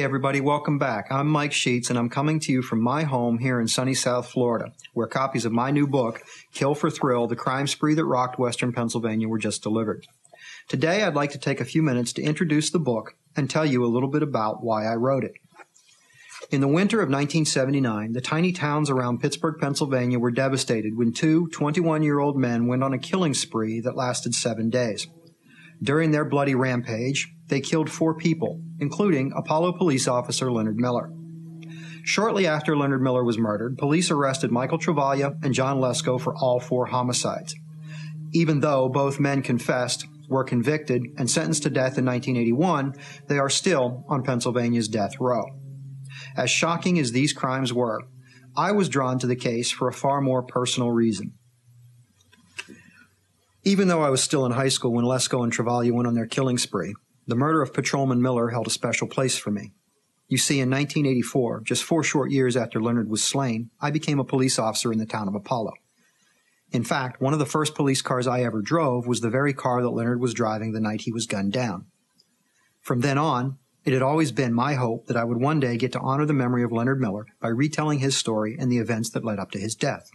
Hey everybody, welcome back. I'm Mike Sheets and I'm coming to you from my home here in sunny South Florida, where copies of my new book, Kill for Thrill, The Crime Spree That Rocked Western Pennsylvania, were just delivered. Today I'd like to take a few minutes to introduce the book and tell you a little bit about why I wrote it. In the winter of 1979, the tiny towns around Pittsburgh, Pennsylvania were devastated when two 21-year-old men went on a killing spree that lasted 7 days. During their bloody rampage, they killed 4 people, including Apollo police officer Leonard Miller. Shortly after Leonard Miller was murdered, police arrested Michael Travaglia and John Lesko for all 4 homicides. Even though both men confessed, were convicted, and sentenced to death in 1981, they are still on Pennsylvania's death row. As shocking as these crimes were, I was drawn to the case for a far more personal reason. Even though I was still in high school when Lesko and Travaglia went on their killing spree, the murder of Patrolman Miller held a special place for me. You see, in 1984, just 4 short years after Leonard was slain, I became a police officer in the town of Apollo. In fact, one of the first police cars I ever drove was the very car that Leonard was driving the night he was gunned down. From then on, it had always been my hope that I would one day get to honor the memory of Leonard Miller by retelling his story and the events that led up to his death.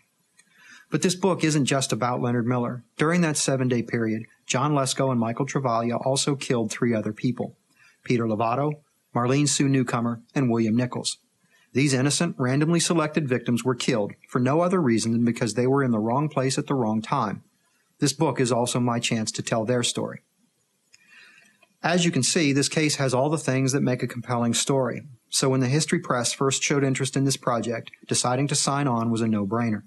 But this book isn't just about Leonard Miller. During that 7-day period, John Lesko and Michael Travaglia also killed 3 other people: Peter Lovato, Marlene Sue Newcomer, and William Nichols. These innocent, randomly selected victims were killed for no other reason than because they were in the wrong place at the wrong time. This book is also my chance to tell their story. As you can see, this case has all the things that make a compelling story. So when the History Press first showed interest in this project, deciding to sign on was a no-brainer.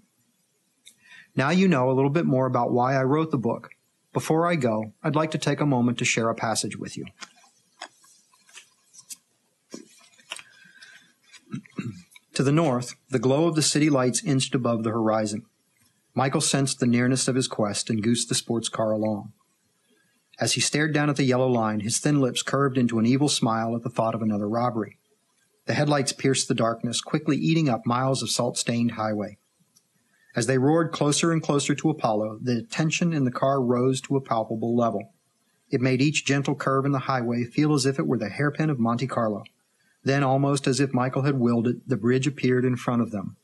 Now you know a little bit more about why I wrote the book. Before I go, I'd like to take a moment to share a passage with you. To the north, the glow of the city lights inched above the horizon. Michael sensed the nearness of his quest and goosed the sports car along. As he stared down at the yellow line, his thin lips curved into an evil smile at the thought of another robbery. The headlights pierced the darkness, quickly eating up miles of salt-stained highway. As they roared closer and closer to Apollo, the tension in the car rose to a palpable level. It made each gentle curve in the highway feel as if it were the hairpin of Monte Carlo. Then, almost as if Michael had willed it, the bridge appeared in front of them.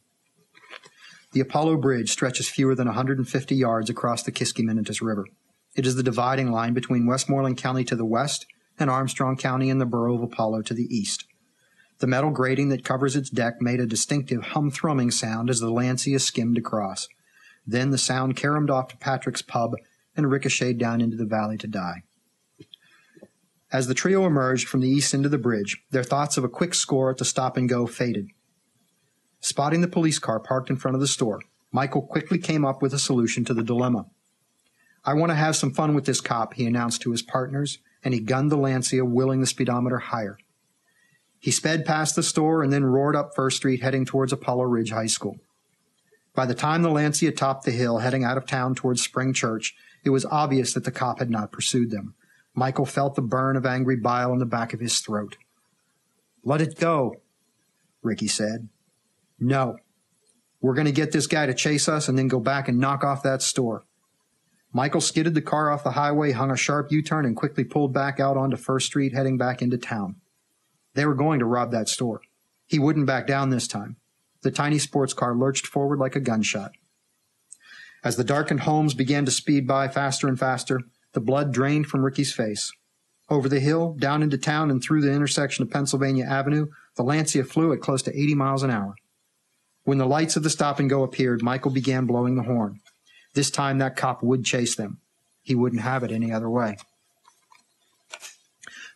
The Apollo Bridge stretches fewer than 150 yards across the Kiskiminitis River. It is the dividing line between Westmoreland County to the west and Armstrong County and the borough of Apollo to the east. The metal grating that covers its deck made a distinctive hum-thrumming sound as the Lancia skimmed across. Then the sound caromed off to Patrick's Pub and ricocheted down into the valley to die. As the trio emerged from the east end of the bridge, their thoughts of a quick score at the stop-and-go faded. Spotting the police car parked in front of the store, Michael quickly came up with a solution to the dilemma. "I want to have some fun with this cop," he announced to his partners, and he gunned the Lancia, wheeling the speedometer higher. He sped past the store and then roared up First Street, heading towards Apollo Ridge High School. By the time the Lancia topped the hill, heading out of town towards Spring Church, it was obvious that the cop had not pursued them. Michael felt the burn of angry bile in the back of his throat. "Let it go," Ricky said. "No. We're going to get this guy to chase us and then go back and knock off that store." Michael skidded the car off the highway, hung a sharp U-turn, and quickly pulled back out onto First Street, heading back into town. They were going to rob that store. He wouldn't back down this time. The tiny sports car lurched forward like a gunshot. As the darkened homes began to speed by faster and faster, the blood drained from Ricky's face. Over the hill, down into town, and through the intersection of Pennsylvania Avenue, the Lancia flew at close to 80 miles an hour. When the lights of the stop-and-go appeared, Michael began blowing the horn. This time that cop would chase them. He wouldn't have it any other way.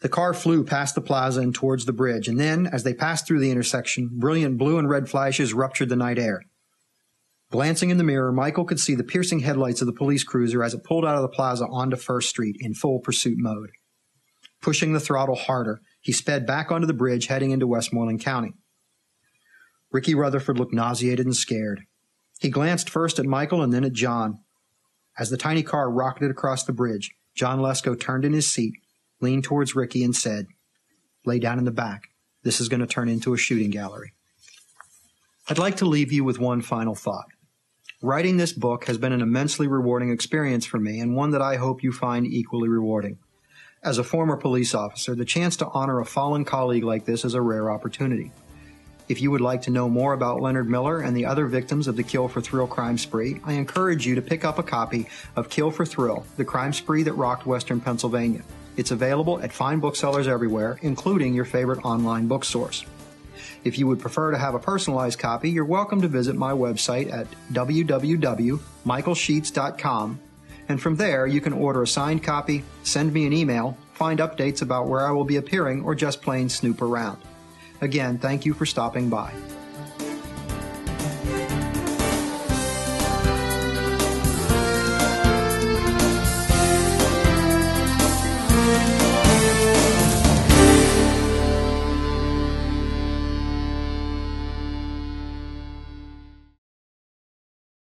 The car flew past the plaza and towards the bridge, and then, as they passed through the intersection, brilliant blue and red flashes ruptured the night air. Glancing in the mirror, Michael could see the piercing headlights of the police cruiser as it pulled out of the plaza onto First Street in full pursuit mode. Pushing the throttle harder, he sped back onto the bridge, heading into Westmoreland County. Ricky Rutherford looked nauseated and scared. He glanced first at Michael and then at John. As the tiny car rocketed across the bridge, John Lesko turned in his seat, leaned towards Ricky, and said, "Lay down in the back. This is going to turn into a shooting gallery." I'd like to leave you with one final thought. Writing this book has been an immensely rewarding experience for me, and one that I hope you find equally rewarding. As a former police officer, the chance to honor a fallen colleague like this is a rare opportunity. If you would like to know more about Leonard Miller and the other victims of the Kill for Thrill crime spree, I encourage you to pick up a copy of Kill for Thrill, the crime spree that rocked Western Pennsylvania. It's available at fine booksellers everywhere, including your favorite online bookstores. If you would prefer to have a personalized copy, you're welcome to visit my website at www.michaelsheets.com, and from there you can order a signed copy, send me an email, find updates about where I will be appearing, or just plain snoop around. Again, thank you for stopping by.